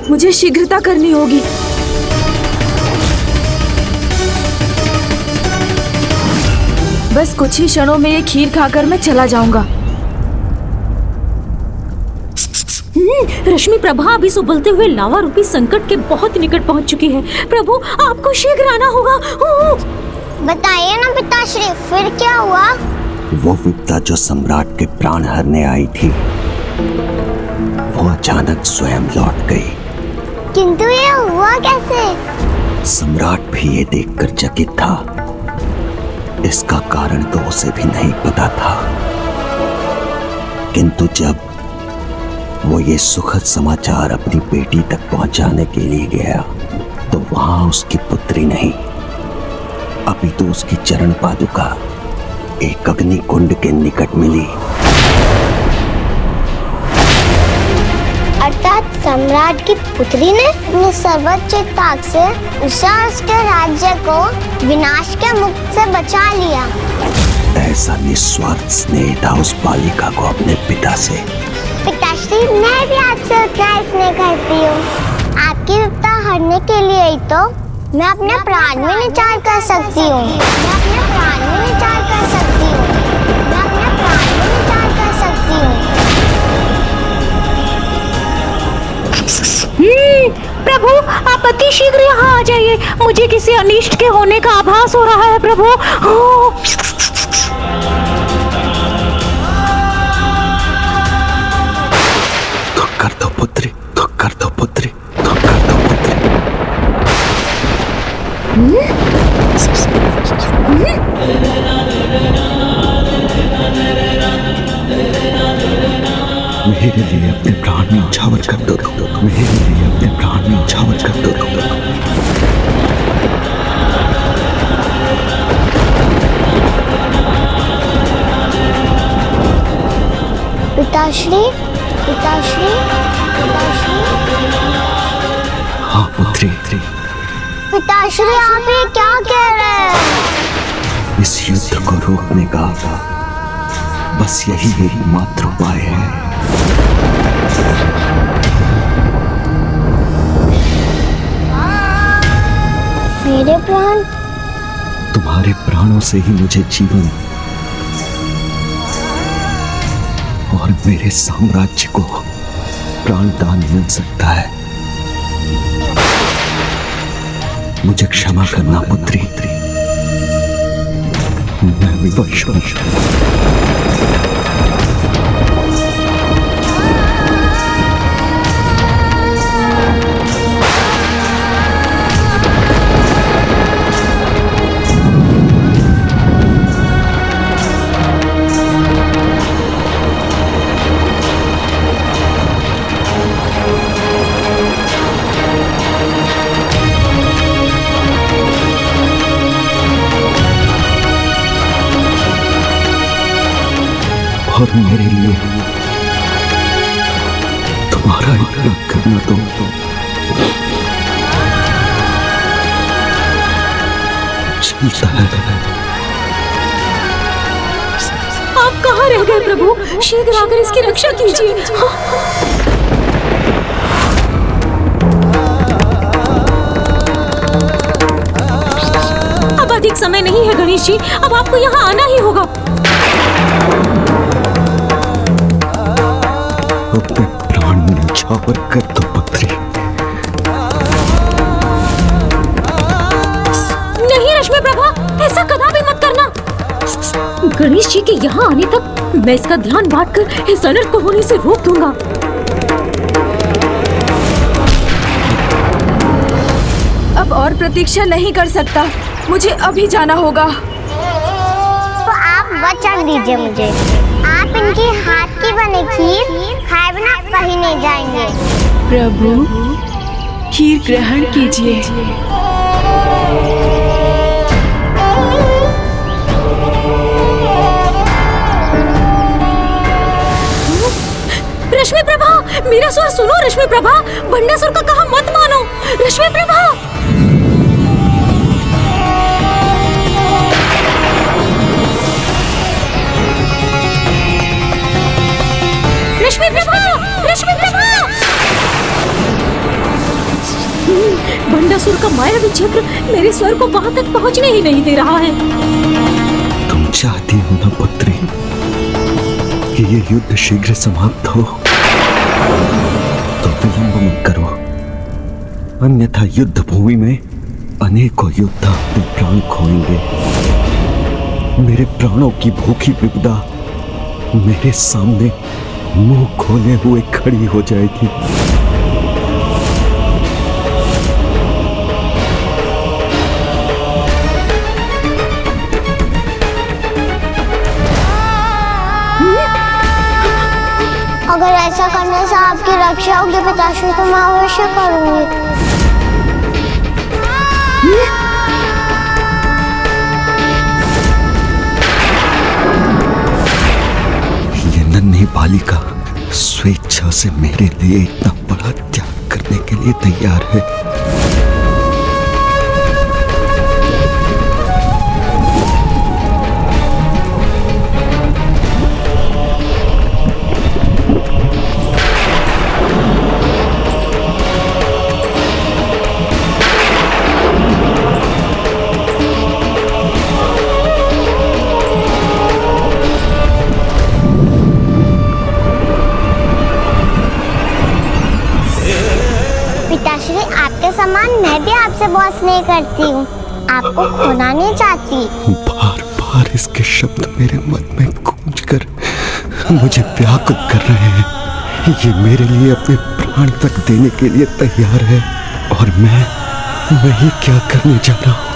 मुझे शीघ्रता करनी होगी। बस कुछ ही क्षणों में ये खीर खाकर मैं चला जाऊंगा। रश्मि प्रभा अभी से उबलते हुए लावा रूपी संकट के बहुत निकट पहुंच चुकी है। प्रभु आपको शीघ्र आना होगा। बताइए ना पिताश्री, फिर क्या हुआ? वो विपदा जो सम्राट के प्राण हरने आई थी, वो अचानक स्वयं लौट गई। किंतु ये हुआ कैसे? सम्राट भी ये देखकर चकित था। इसका कारण तो उसे भी नहीं पता था, किंतु जब वो ये सुखद समाचार अपनी बेटी तक पहुंचाने के लिए गया तो वहां उसकी पुत्री नहीं, अभी तो उसकी चरण पादुका एक अग्नि कुंड के निकट मिली। अर्थात सम्राट की पुत्री ने अपने सर्वोच्च ताक से उसके राज्य को विनाश के मुख से बचा लिया। ऐसा निस्वार्थ स्नेह था उस बालिका को अपने पिता से। पिताश्री, मैं भी आपसे उतना स्नेह करती हूँ। आपकी विपदा हरने के लिए ही तो मैं अपने प्राण में निचार कर सकती हूँ। मैं अपने प्राण में निचार कर सकती हूँ। मैं अपने प्राण में निचार कर सकती हूँ। प्रभु आप अति शीघ्र यहाँ आ जाइए। मुझे किसी अनिष्ट के होने का आभास हो रहा है प्रभु। कर दो पुत्री, तो कर दो पुत्री, तो कर दो पुत्री। मेरे लिए अपने प्राण में न्यौछावर कर दो। मेरे लिए अपने प्राण में न्यौछावर कर दो। पिताश्री, पिताश्री, पिताश्री। हाँ पुत्री। पिताश्री, आप ये क्या कह रहे हैं? इस युद्ध को रोकने का बस यही एकमात्र उपाय है। मेरे प्राण? तुम्हारे प्राणों से ही मुझे जीवन और मेरे साम्राज्य को प्राणदान मिल सकता है। मुझे क्षमा करना पुत्री, मैं विवश हूं। और मेरे लिए तुम्हारा इतना करना तो चलता है। आप कहाँ रह गए प्रभु? शीघ्र आकर इसकी रक्षा कीजिए। अब अधिक समय नहीं है गणेश जी, अब आपको यहाँ आना ही होगा। अपने प्राण में न्यौछावर कर दो पुत्री। नहीं रश्मि प्रभा, ऐसा कदापि मत करना। गणेश जी के यहाँ आने तक मैं इसका ध्यान बांटकर इस अनर्थ को होने से रोक दूंगा। अब और प्रतीक्षा नहीं कर सकता, मुझे अभी जाना होगा। तो आप वचन दीजिए मुझे, आप इनकी हाथ की बनी खीर खाए बिना कहीं नहीं जाएंगे। प्रभु खीर ग्रहण कीजिए। रश्मि प्रभा, मेरा स्वर सुनो रश्मि प्रभा, भंडासुर का कहा मत मानो। रश्मि प्रभा, रश्मि प्रभा, रश्मि प्रभा। भंडासुर का मायावी चक्र मेरे स्वर को वहां तक पहुंचने ही नहीं दे रहा है। तुम चाहती हो ना पुत्री कि ये युद्ध शीघ्र समाप्त हो, तो विलंब मत करो, अन्यथा युद्ध भूमि में अनेकों योद्धा अपने प्राण खोएंगे। मेरे प्राणों की भूखी विपदा मेरे सामने मुंह खोले हुए खड़ी हो जाएगी। अगर ऐसा करने से आपकी रक्षा होगी पिताश्री तो मैं अवश्य करूंगी। ये नन्ही बालिका स्वेच्छा से मेरे लिए इतना बड़ा त्याग करने के लिए तैयार है। पिताश्री, आपके समान मैं भी आपसे बहुत स्नेह करती हूँ, आपको खोना नहीं चाहती। बार बार इसके शब्द मेरे मन में गूंज कर मुझे व्याकुल कर रहे हैं। ये मेरे लिए अपने प्राण तक देने के लिए तैयार है, और मैं ये क्या करने जा रहा हूँ।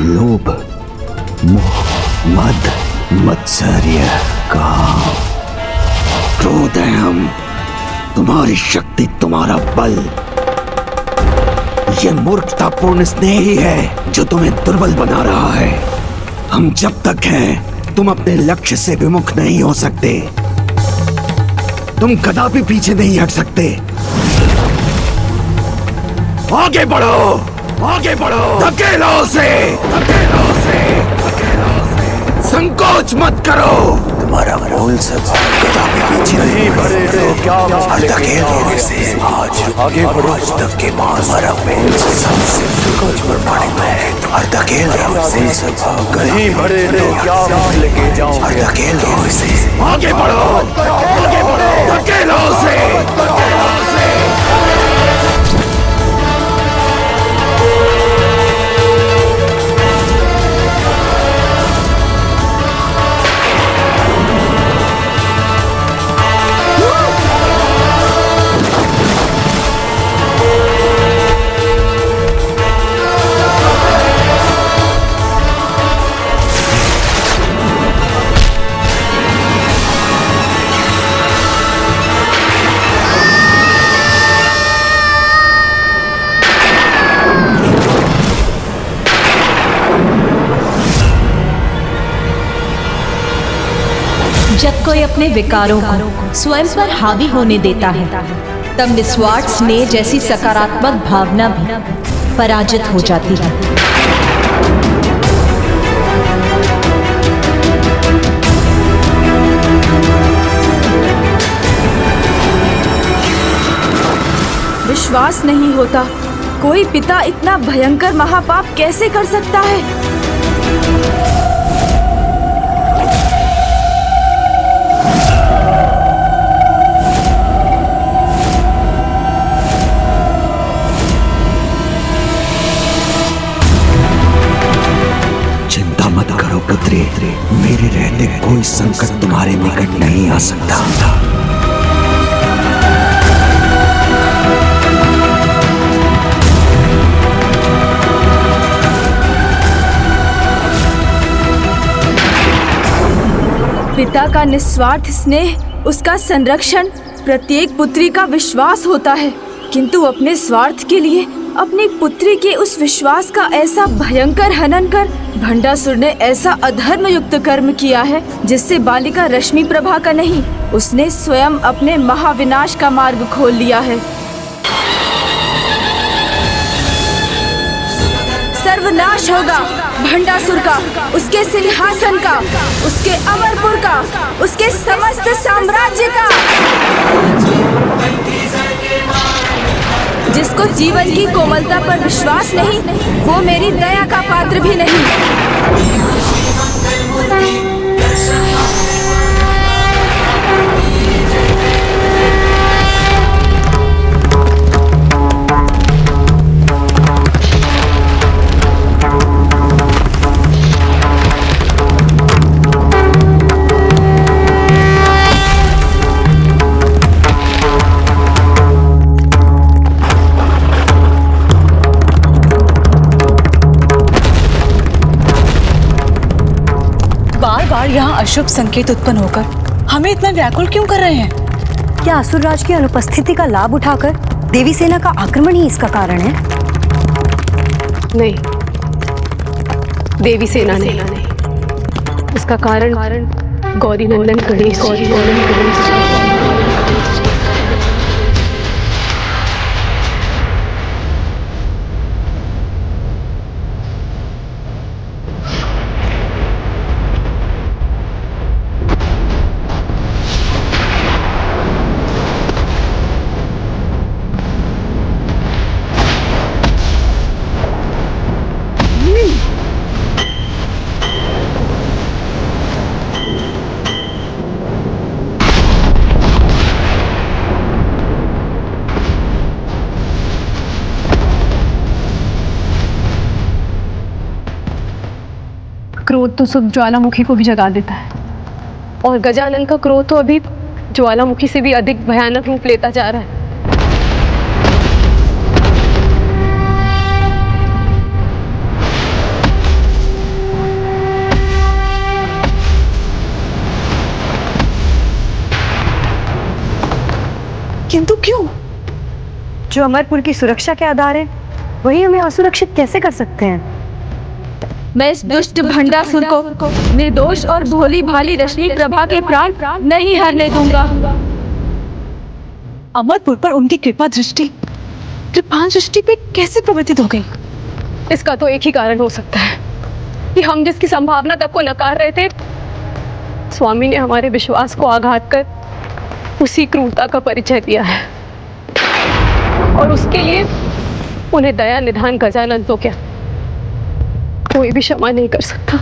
लोभ, मोह, मद, मत्सर्य, काम, क्रोध है हम, तुम्हारी शक्ति, तुम्हारा बल। ये मूर्खतापूर्ण स्नेह ही है जो तुम्हें दुर्बल बना रहा है। हम जब तक हैं, तुम अपने लक्ष्य से विमुख नहीं हो सकते। तुम कदापि पीछे नहीं हट सकते। आगे बढ़ो, आगे बढ़ो, धकेलो उसे, धकेलो उसे, धकेलो उसे। संकोच मत करो। तुम्हारा मूल स्वभाव कदापि पीछे नहीं बढ़े तो क्या धकेलो उसे। आज आगे बढ़ो, आज तक के बाद हमारा मूल स्वभाव संकोच प्रमाणित है। और धकेलो उसे, स्वभाव नहीं बढ़े तो क्या लेके जाओ, और धकेलो उसे। आगे बढ़ो, आगे बढ़ो, धकेलो उसे, धकेलो उसे। जब कोई अपने विकारों को स्वयं पर हावी होने देता है, तब निस्वार्थ स्नेह जैसी सकारात्मक भावना भी पराजित हो जाती है। विश्वास नहीं होता, कोई पिता इतना भयंकर महापाप कैसे कर सकता है? पुत्री, मेरे रहते कोई संकट तुम्हारे निकट नहीं आ सकता। पिता का निस्वार्थ स्नेह, उसका संरक्षण प्रत्येक पुत्री का विश्वास होता है, किंतु अपने स्वार्थ के लिए अपनी पुत्री के उस विश्वास का ऐसा भयंकर हनन कर भंडासुर ने ऐसा अधर्म युक्त कर्म किया है जिससे बालिका रश्मि प्रभा का नहीं, उसने स्वयं अपने महाविनाश का मार्ग खोल लिया है। सर्वनाश होगा भंडासुर का, उसके सिंहासन का, उसके अमरपुर का, उसके समस्त साम्राज्य का। जिसको जीवन की कोमलता पर विश्वास नहीं, वो मेरी दया का पात्र भी नहीं। यहाँ अशुभ संकेत उत्पन्न होकर हमें इतना व्याकुल क्यों कर रहे हैं? क्या असुरराज की अनुपस्थिति का लाभ उठाकर देवी सेना का आक्रमण ही इसका कारण है? नहीं, देवी सेना नहीं, इसका कारण गौरी नंदन गणेश। क्रोध तो सब ज्वालामुखी को भी जगा देता है, और गजानन का क्रोध तो अभी ज्वालामुखी से भी अधिक भयानक रूप लेता जा रहा है। किंतु क्यों? जो अमरपुर की सुरक्षा के आधार है, वही हमें असुरक्षित कैसे कर सकते हैं? मैं इस दुष्ट भंडासुर को निर्दोष और भोली भाली रश्मि प्रभा के प्राण नहीं हरने दूंगा। अमरपुर पर उनकी कृपा दृष्टि पे कैसे प्रवर्तित हो गई? इसका तो एक ही कारण हो सकता है कि हम जिसकी संभावना तक को नकार रहे थे, स्वामी ने हमारे विश्वास को आघात कर उसी क्रूरता का परिचय दिया है, और उसके लिए उन्हें दया निधान गजानन तो क्या कोई भी क्षमा नहीं कर सकता।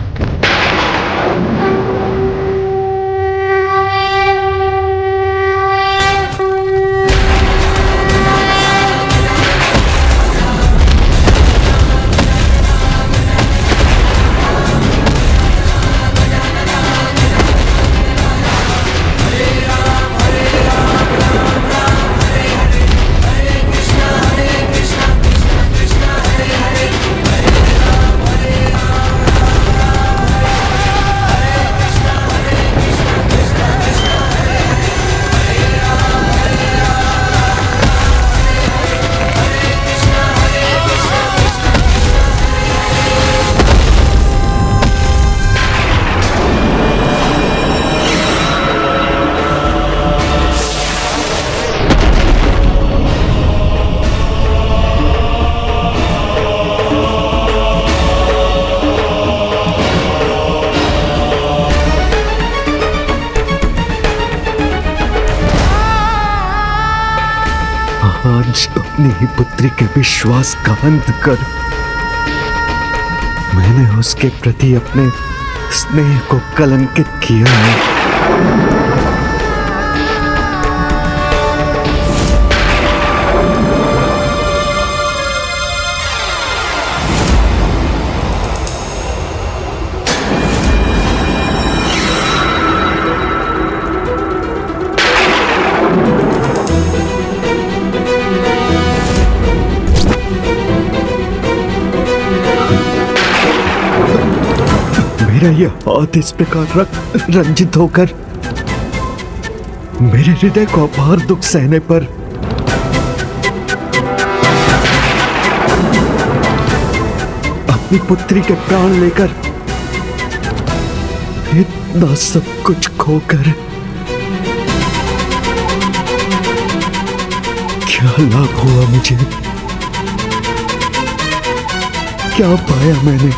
आज अपनी ही पुत्री के विश्वास का अंत कर मैंने उसके प्रति अपने स्नेह को कलंकित किया है। मेरा यह हाथ इस प्रकार रंजित होकर मेरे हृदय को अपार दुख सहने पर अपनी पुत्री के प्राण लेकर, इतना सब कुछ खोकर क्या लाभ हुआ मुझे? क्या पाया मैंने?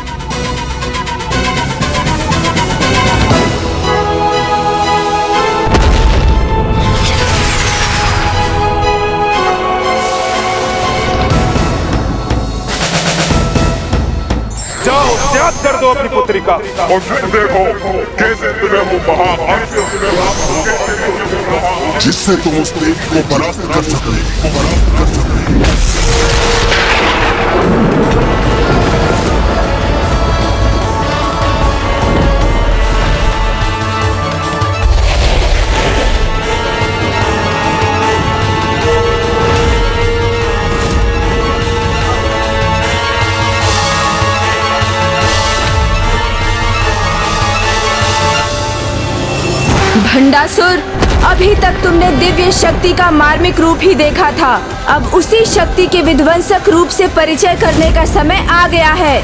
जाओ त्याग कर दो अपनी पुत्री का और फिर देखो कैसे तुम्हें वो महाभारत जिससे तुम उस देवी को परास्त कर सके। भंडासुर, अभी तक तुमने दिव्य शक्ति का मार्मिक रूप ही देखा था। अब उसी शक्ति के विध्वंसक रूप से परिचय करने का समय आ गया है।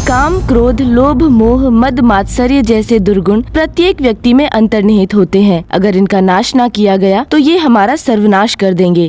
काम, क्रोध, लोभ, मोह, मद, मात्सर्य जैसे दुर्गुण प्रत्येक व्यक्ति में अंतर्निहित होते हैं। अगर इनका नाश ना किया गया तो ये हमारा सर्वनाश कर देंगे।